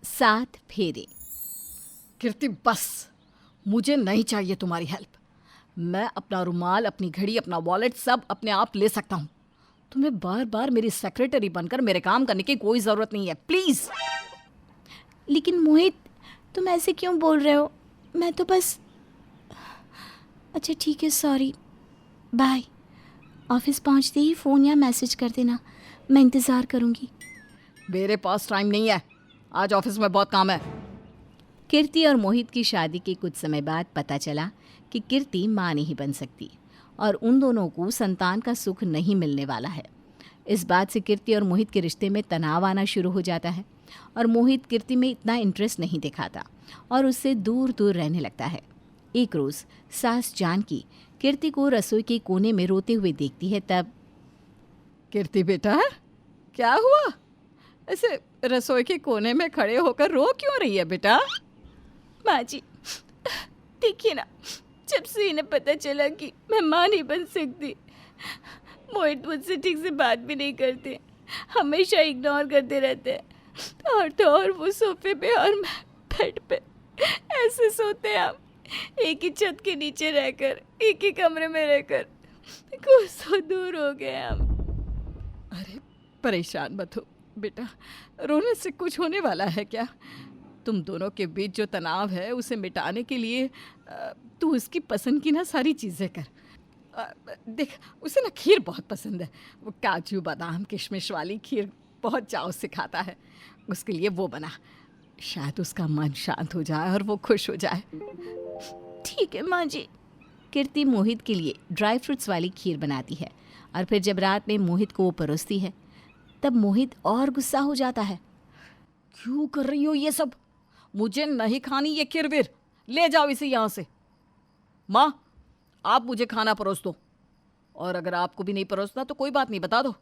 7 फेरे। कीर्ति बस, मुझे नहीं चाहिए तुम्हारी हेल्प। मैं अपना रुमाल, अपनी घड़ी, अपना वॉलेट सब अपने आप ले सकता हूँ। तुम्हें बार बार मेरी सेक्रेटरी बनकर मेरे काम करने की कोई ज़रूरत नहीं है, प्लीज़। लेकिन मोहित, तुम ऐसे क्यों बोल रहे हो? मैं तो बस... अच्छा ठीक है, सॉरी, बाय। ऑफिस पहुंचते ही फ़ोन या मैसेज कर देना, मैं इंतज़ार करूंगी। मेरे पास टाइम नहीं है, आज ऑफिस में बहुत काम है। कीर्ति और मोहित की शादी के कुछ समय बाद पता चला कि कीर्ति माँ नहीं बन सकती और उन दोनों को संतान का सुख नहीं मिलने वाला है। इस बात से कीर्ति और मोहित के रिश्ते में तनाव आना शुरू हो जाता है और मोहित कीर्ति में इतना इंटरेस्ट नहीं दिखाता और उससे दूर दूर रहने लगता है। एक रोज़ सास जानकी कीर्ति को रसोई के कोने में रोते हुए देखती है। तब... कीर्ति बेटा, क्या हुआ? ऐसे रसोई के कोने में खड़े होकर रो क्यों रही है बेटा? माँ जी, देखिए ना, जब से इन्हें पता चला कि मैं माँ नहीं बन सकती, मोहित मुझसे ठीक से बात भी नहीं करते, हमेशा इग्नोर करते रहते हैं। और तो और वो सोफे पे और मैं बेड पे ऐसे सोते हैं हम, एक ही छत के नीचे रहकर, एक ही कमरे में रहकर, कुछ तो दूर हो गए हम। अरे परेशान मत हो बेटा, रोने से कुछ होने वाला है क्या? तुम दोनों के बीच जो तनाव है उसे मिटाने के लिए तू उसकी पसंद की ना सारी चीज़ें कर। देख, उसे ना खीर बहुत पसंद है, वो काजू बादाम किशमिश वाली खीर बहुत चाव से खाता है। उसके लिए वो बना, शायद उसका मन शांत हो जाए और वो खुश हो जाए। ठीक है माँ जी। कीर्ति मोहित के लिए ड्राई फ्रूट्स वाली खीर बनाती है और फिर जब रात में मोहित को वो परोसती है तब मोहित और गुस्सा हो जाता है। क्यों कर रही हो ये सब? मुझे नहीं खानी ये खीर वीर, ले जाओ इसे यहाँ से। माँ, आप मुझे खाना परोस दो, और अगर आपको भी नहीं परोसना तो कोई बात नहीं, बता दो,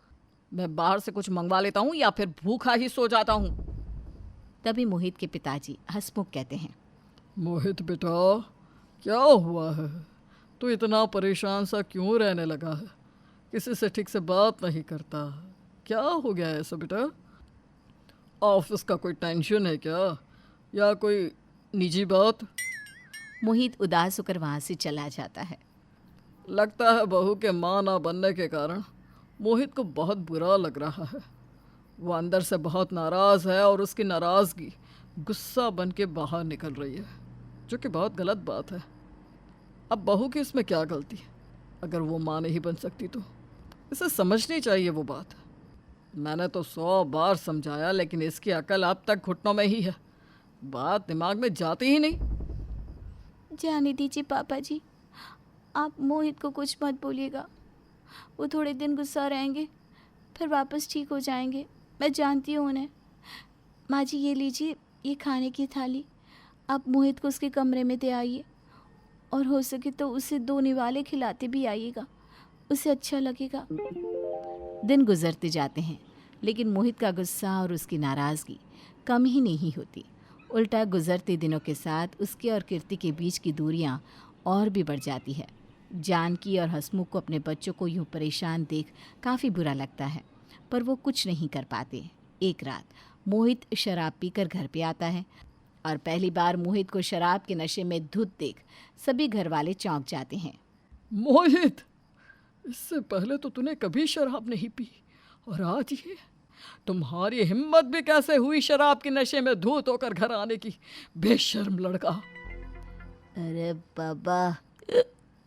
मैं बाहर से कुछ मंगवा लेता हूँ या फिर भूखा ही सो जाता हूँ। तभी मोहित के पिताजी हंसमुख कहते हैं, मोहित बेटा, क्या हुआ है? तू इतना परेशान सा क्यों रहने लगा है? किसी से ठीक से बात नहीं करता, क्या हो गया ऐसा बेटा? ऑफिस का कोई टेंशन है क्या, या कोई निजी बात? मोहित उदास होकर वहाँ से चला जाता है। लगता है बहू के माँ ना बनने के कारण मोहित को बहुत बुरा लग रहा है। वो अंदर से बहुत नाराज़ है और उसकी नाराज़गी गुस्सा बन के बाहर निकल रही है, जो कि बहुत गलत बात है। अब बहू की इसमें क्या गलती है? अगर वो माँ नहीं बन सकती तो इसे समझनी चाहिए वो बात। मैंने तो 100 बार समझाया, लेकिन इसकी अकल अब तक घुटनों में ही है, बात दिमाग में जाती ही नहीं। जाने दीजिए पापा जी, आप मोहित को कुछ मत बोलिएगा। वो थोड़े दिन गुस्सा रहेंगे, फिर वापस ठीक हो जाएंगे, मैं जानती हूँ उन्हें। माँ जी, ये लीजिए, ये खाने की थाली, आप मोहित को उसके कमरे में दे आइए और हो सके तो उसे 2 निवाले खिलाते भी आइएगा, उसे अच्छा लगेगा। दिन गुजरते जाते हैं लेकिन मोहित का गुस्सा और उसकी नाराज़गी कम ही नहीं होती। उल्टा गुजरते दिनों के साथ उसके और कीर्ति के बीच की दूरियां और भी बढ़ जाती है। जानकी और हंसमुख को अपने बच्चों को यूं परेशान देख काफ़ी बुरा लगता है, पर वो कुछ नहीं कर पाते। एक रात मोहित शराब पीकर घर पे आता है और पहली बार मोहित को शराब के नशे में धुत देख सभी घर वाले चौंक जाते हैं। मोहित, इससे पहले तो तूने कभी शराब नहीं पी, और आज ये तुम्हारी हिम्मत भी कैसे हुई शराब के नशे में धूत होकर घर आने की, बेशर्म लड़का। अरे बाबा,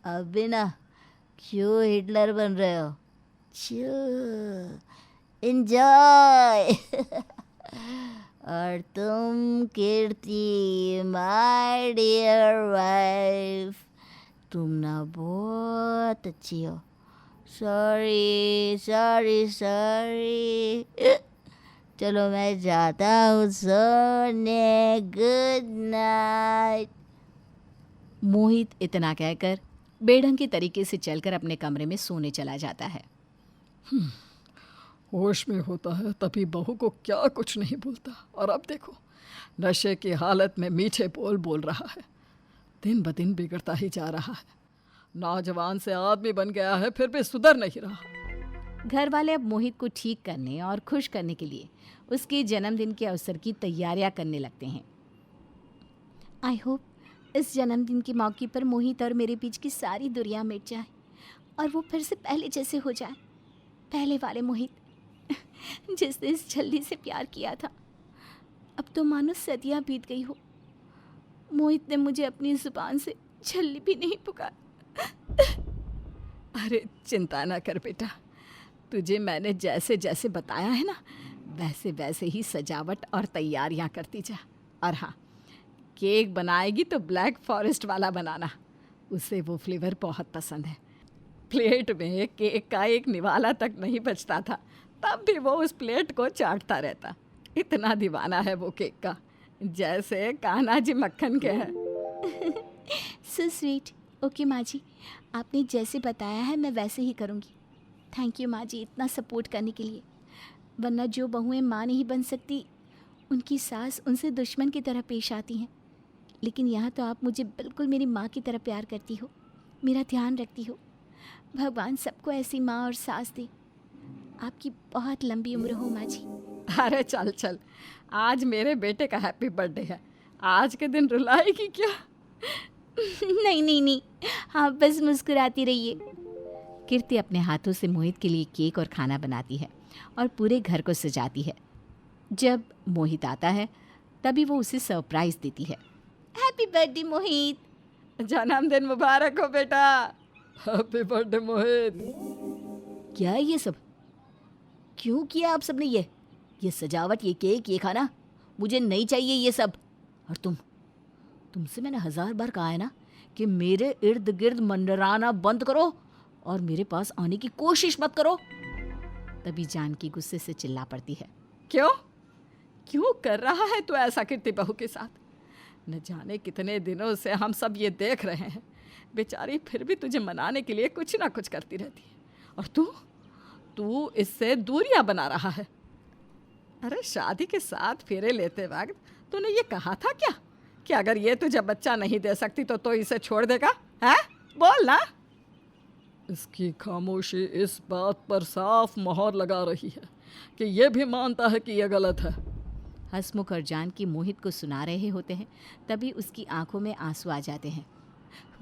अभी ना क्यों हिटलर बन रहे हो? एंजॉय। और तुम कीर्ति, माय डियर वाइफ, तुम ना बहुत अच्छी हो। Sorry sorry sorry. चलो मैं जाता हूँ सोने, गुड नाइट। मोहित इतना कहकर बेढंग के तरीके से चलकर अपने कमरे में सोने चला जाता है। होश में होता है तभी बहू को क्या कुछ नहीं बोलता, और अब देखो नशे की हालत में मीठे बोल बोल रहा है। दिन ब दिन बिगड़ता ही जा रहा है, नौजवान से आदमी बन गया है, फिर भी सुधर नहीं रहा। घर वाले अब मोहित को ठीक करने और खुश करने के लिए उसके जन्मदिन के अवसर की तैयारियां करने लगते हैं। आई होप इस जन्मदिन के मौके पर मोहित और मेरे बीच की सारी दूरियां मिट जाए और वो फिर से पहले जैसे हो जाए, पहले वाले मोहित जिसने इस जल्दी से प्यार किया था। अब तो मानो सदियां बीत गई हो, मोहित ने मुझे अपनी जुबान से छल्ली भी नहीं पुकारा। अरे चिंता ना कर बेटा, तुझे मैंने जैसे जैसे बताया है ना वैसे वैसे ही सजावट और तैयारियां करती जा। और हाँ, केक बनाएगी तो ब्लैक फॉरेस्ट वाला बनाना, उसे वो फ्लेवर बहुत पसंद है। प्लेट में केक का एक निवाला तक नहीं बचता था, तब भी वो उस प्लेट को चाटता रहता। इतना दीवाना है वो केक का, जैसे कान्हा जी मक्खन के हैं। So sweet. ओके माँ जी, आपने जैसे बताया है मैं वैसे ही करूँगी। थैंक यू माँ जी इतना सपोर्ट करने के लिए, वरना जो बहुएं माँ नहीं बन सकती उनकी सास उनसे दुश्मन की तरह पेश आती हैं। लेकिन यहाँ तो आप मुझे बिल्कुल मेरी माँ की तरह प्यार करती हो, मेरा ध्यान रखती हो। भगवान सबको ऐसी माँ और सास दे। आपकी बहुत लंबी उम्र हो माँ जी। अरे चल चल, आज मेरे बेटे का हैप्पी बर्थडे है, आज के दिन रुलाएगी क्या? नहीं नहीं नहीं, आप बस मुस्कुराती रहिए। कीर्ति अपने हाथों से मोहित के लिए केक और खाना बनाती है और पूरे घर को सजाती है। जब मोहित आता है तभी वो उसे सरप्राइज देती है। हैप्पी बर्थडे मोहित। जन्मदिन मुबारक हो बेटा। हैप्पी बर्थडे मोहित। क्या है ये सब? क्यों किया आप सबने ये सजावट, ये केक, ये खाना? मुझे नहीं चाहिए ये सब। और तुमसे मैंने 1000 बार कहा है ना कि मेरे इर्द गिर्द मंडराना बंद करो और मेरे पास आने की कोशिश मत करो। तभी जानकी गुस्से से चिल्ला पड़ती है। क्यों कर रहा है तू ऐसा कीर्ति बहू के साथ? न जाने कितने दिनों से हम सब ये देख रहे हैं, बेचारी फिर भी तुझे मनाने के लिए कुछ ना कुछ करती रहती है और तू इससे दूरियां बना रहा है। अरे शादी के 7 फेरे लेते वक्त तूने ये कहा था क्या कि अगर ये तुझे बच्चा नहीं दे सकती तो इसे छोड़ देगा? है बोल ना। इसकी खामोशी इस बात पर साफ मोहर लगा रही है कि ये भी मानता है कि यह गलत है। हसमुख और जानकी मोहित को सुना रहे होते हैं, तभी उसकी आंखों में आंसू आ जाते हैं।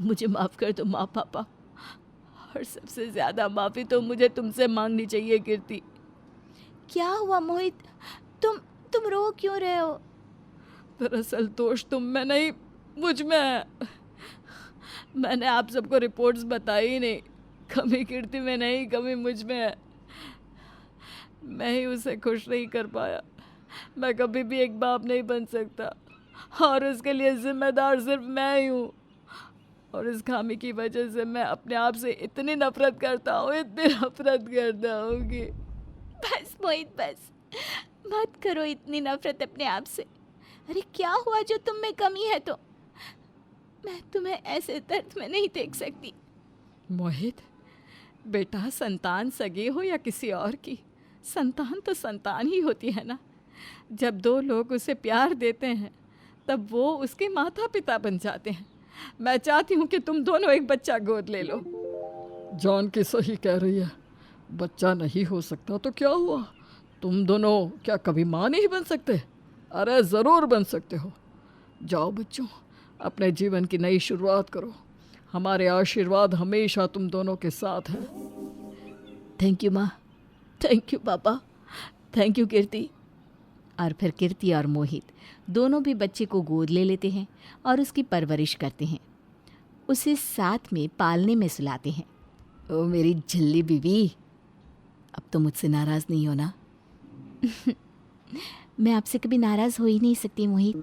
मुझे माफ़ कर दो माँ पापा, और सबसे ज़्यादा माफ़ी तो मुझे तुमसे मांगनी चाहिए कीर्ति। क्या हुआ मोहित? तुम रो क्यों रहे हो? दरअसल दोष तुम में नहीं, मुझ में। मैंने आप सबको रिपोर्ट्स बताई ही नहीं। कमी कीर्ति में नहीं, कमी मुझ में है। मैं ही उसे खुश नहीं कर पाया। मैं कभी भी एक बाप नहीं बन सकता और उसके लिए जिम्मेदार सिर्फ मैं ही हूँ। और इस खामी की वजह से मैं अपने आप से इतनी नफरत करता हूँ कि बस मोहित बस, मत करो इतनी नफरत अपने आप से। अरे क्या हुआ जो तुम में कमी है? तो मैं तुम्हें ऐसे दर्द में नहीं देख सकती। मोहित बेटा, संतान सगे हो या किसी और की, संतान तो संतान ही होती है ना। जब 2 लोग उसे प्यार देते हैं तब वो उसके माता पिता बन जाते हैं। मैं चाहती हूँ कि तुम दोनों एक बच्चा गोद ले लो। जानकी सही कह रही है, बच्चा नहीं हो सकता तो क्या हुआ? तुम दोनों क्या कभी माँ नहीं बन सकते? अरे ज़रूर बन सकते हो। जाओ बच्चों, अपने जीवन की नई शुरुआत करो। हमारे आशीर्वाद हमेशा तुम दोनों के साथ हैं। थैंक यू माँ, थैंक यू पापा, थैंक यू कीर्ति। और फिर कीर्ति और मोहित दोनों भी बच्चे को गोद ले लेते हैं और उसकी परवरिश करते हैं, उसे साथ में पालने में सुलाते हैं। ओ मेरी झल्ली बीवी, अब तो मुझसे नाराज़ नहीं हो ना? मैं आपसे कभी नाराज़ हो ही नहीं सकती मोहित।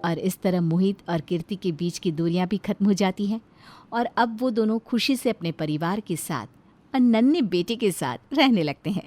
और इस तरह मोहित और कीर्ति के बीच की दूरियां भी खत्म हो जाती हैं और अब वो दोनों खुशी से अपने परिवार के साथ और नन्हे बेटे के साथ रहने लगते हैं।